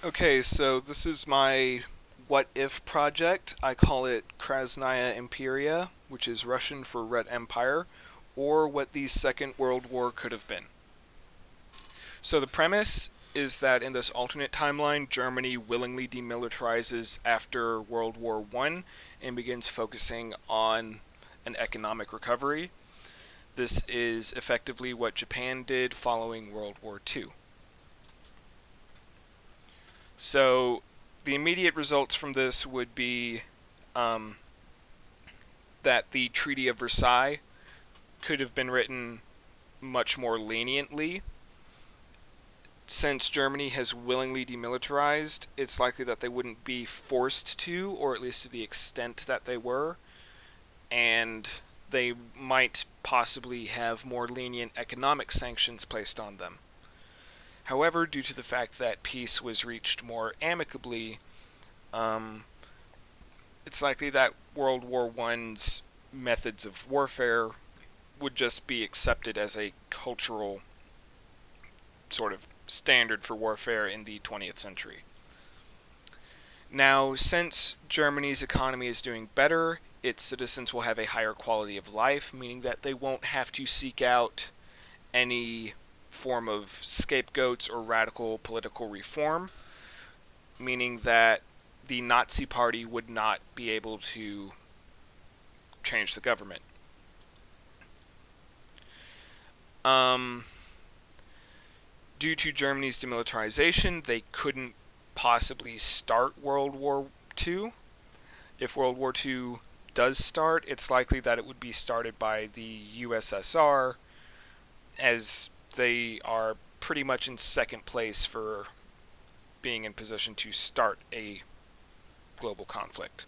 Okay, so this is my what if project. I call it Krasnaya Imperiya, which is Russian for Red Empire, or what the Second World War could have been. So the premise is that in this alternate timeline, Germany willingly demilitarizes after World War One and begins focusing on an economic recovery. This is effectively what Japan did following World War Two. So the immediate results from this would be um, that the Treaty of Versailles could have been written much more leniently. Since Germany has willingly demilitarized, it's likely that they wouldn't be forced to, or at least to the extent that they were, and they might possibly have more lenient economic sanctions placed on them. However, due to the fact that peace was reached more amicably, um, it's likely that World War One's methods of warfare would just be accepted as a cultural sort of standard for warfare in the 20th century. Now, since Germany's economy is doing better, its citizens will have a higher quality of life, meaning that they won't have to seek out any form of scapegoats or radical political reform, meaning that the Nazi Party would not be able to change the government. Um, Due to Germany's demilitarization, they couldn't possibly start World War II. If World War II does start, it's likely that it would be started by the USSR, as they are pretty much in second place for being in position to start a global conflict.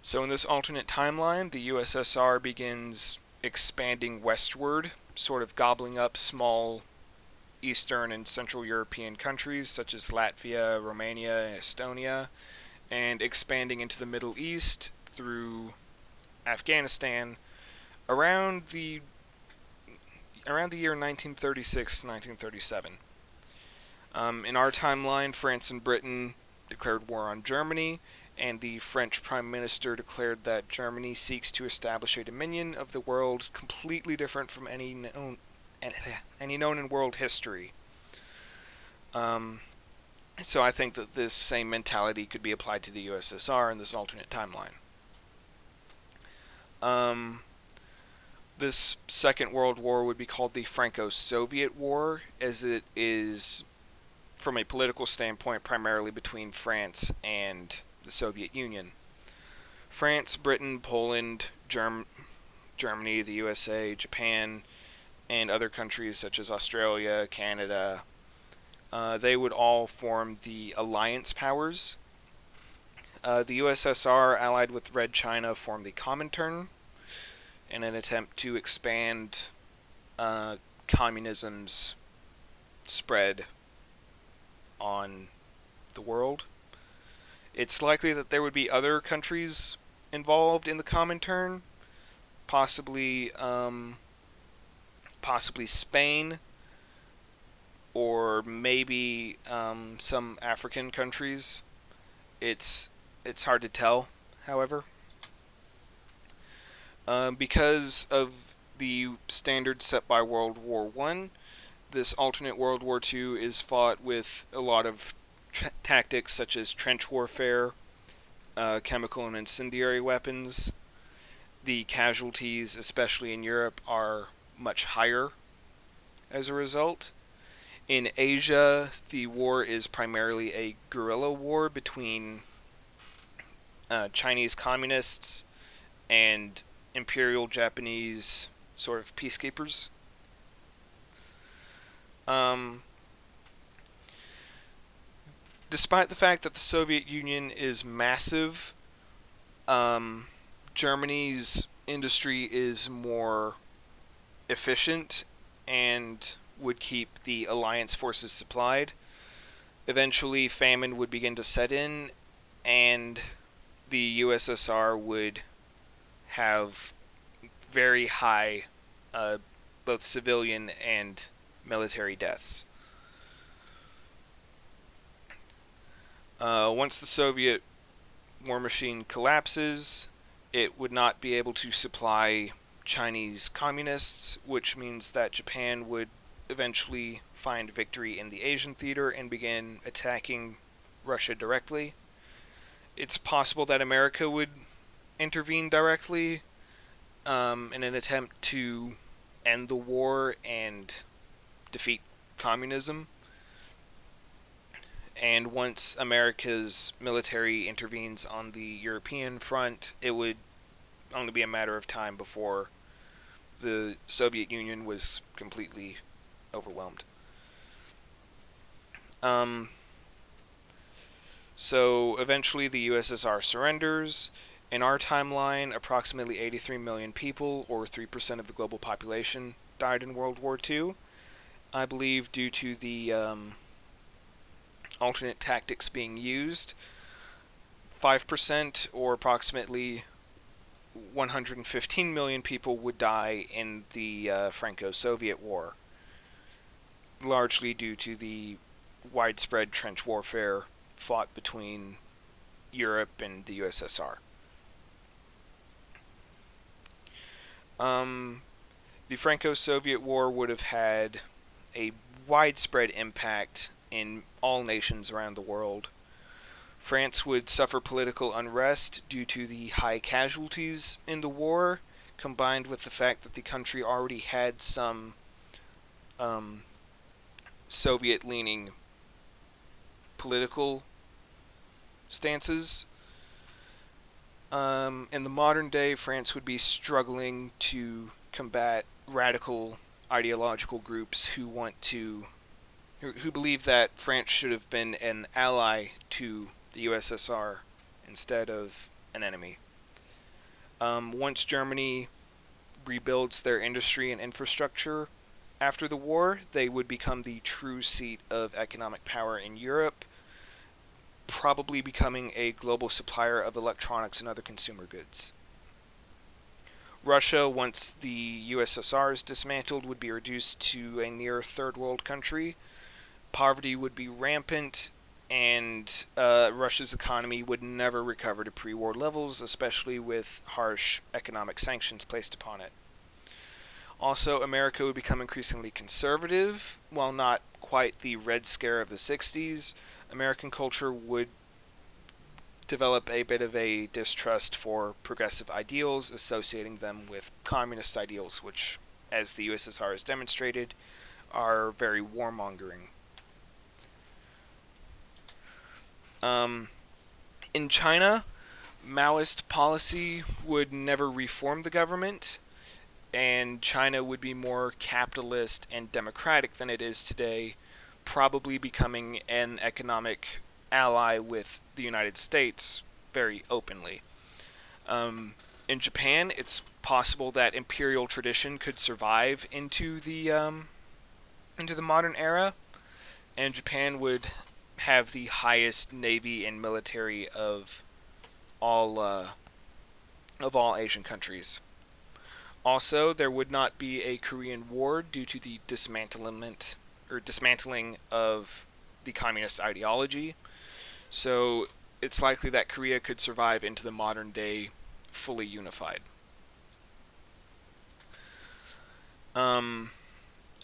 So, in this alternate timeline, the USSR begins expanding westward, sort of gobbling up small Eastern and Central European countries such as Latvia, Romania, and Estonia, and expanding into the Middle East through Afghanistan around the year 1936 to 1937. In our timeline, France and Britain declared war on Germany, and the French Prime Minister declared that Germany seeks to establish a dominion of the world completely different from any known in world history. Um, so I think that this same mentality could be applied to the USSR in this alternate timeline. Um, this Second World War would be called the Franco-Soviet War, as it is, from a political standpoint, primarily between France and the Soviet Union. France, Britain, Poland, Germany, the USA, Japan, and other countries such as Australia, Canada, they would all form the Alliance Powers. The USSR, allied with Red China, formed the Comintern in an attempt to expand communism's spread on the world. It's likely that there would be other countries involved in the Comintern, possibly possibly Spain, or maybe some African countries. It's hard to tell, however, because of the standards set by World War One. This alternate World War II is fought with a lot of tactics such as trench warfare, chemical and incendiary weapons. The casualties, especially in Europe, are much higher as a result. In Asia, the war is primarily a guerrilla war between Chinese communists and Imperial Japanese sort of peacekeepers. Um, Despite the fact that the Soviet Union is massive, um, Germany's industry is more efficient and would keep the alliance forces supplied. Eventually, famine would begin to set in, and the USSR would have very high both civilian and military deaths. Once the Soviet war machine collapses, it would not be able to supply Chinese communists, which means that Japan would eventually find victory in the Asian theater and begin attacking Russia directly. It's possible that America would intervene directly in an attempt to end the war and defeat communism. And once America's military intervenes on the European front, it would only be a matter of time before the Soviet Union was completely overwhelmed. Um, so eventually the USSR surrenders. In our timeline, approximately 83 million people, or 3% of the global population, died in World War II. I believe due to the alternate tactics being used, 5%, or approximately 115 million people, would die in the Franco-Soviet War, largely due to the widespread trench warfare fought between Europe and the USSR. The Franco-Soviet War would have had a widespread impact in all nations around the world. France would suffer political unrest due to the high casualties in the war, combined with the fact that the country already had some Soviet-leaning political stances. In the modern day, France would be struggling to combat radical ideological groups who believe that France should have been an ally to the USSR instead of an enemy. Once Germany rebuilds their industry and infrastructure after the war, they would become the true seat of economic power in Europe, probably becoming a global supplier of electronics and other consumer goods. Russia, once the USSR is dismantled, would be reduced to a near third world country. Poverty would be rampant, and Russia's economy would never recover to pre-war levels, especially with harsh economic sanctions placed upon it. Also, America would become increasingly conservative. While not quite the Red Scare of the 60s, American culture would develop a bit of a distrust for progressive ideals, associating them with communist ideals, which, as the USSR has demonstrated, are very warmongering. In China, Maoist policy would never reform the government, and China would be more capitalist and democratic than it is today, probably becoming an economic ally with the United States very openly. In Japan, it's possible that imperial tradition could survive into the modern era, and Japan would have the highest navy and military of all Asian countries. Also, there would not be a Korean War due to the dismantling of the communist ideology. So it's likely that Korea could survive into the modern day fully unified.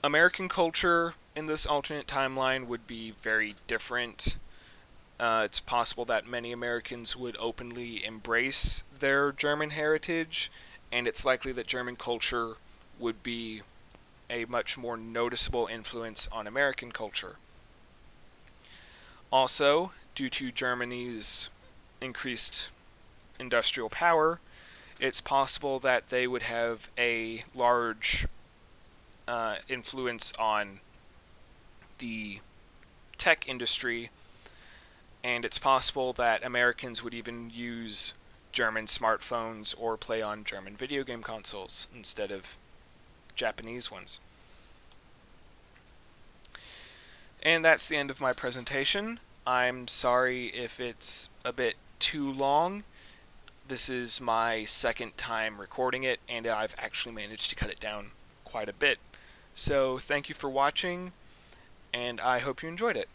American culture in this alternate timeline would be very different. It's possible that many Americans would openly embrace their German heritage, and it's likely that German culture would be a much more noticeable influence on American culture. Also, due to Germany's increased industrial power, it's possible that they would have a large influence on the tech industry, and it's possible that Americans would even use German smartphones or play on German video game consoles instead of Japanese ones. And that's the end of my presentation. I'm sorry if it's a bit too long. This is my second time recording it, and I've actually managed to cut it down quite a bit. So thank you for watching, and I hope you enjoyed it.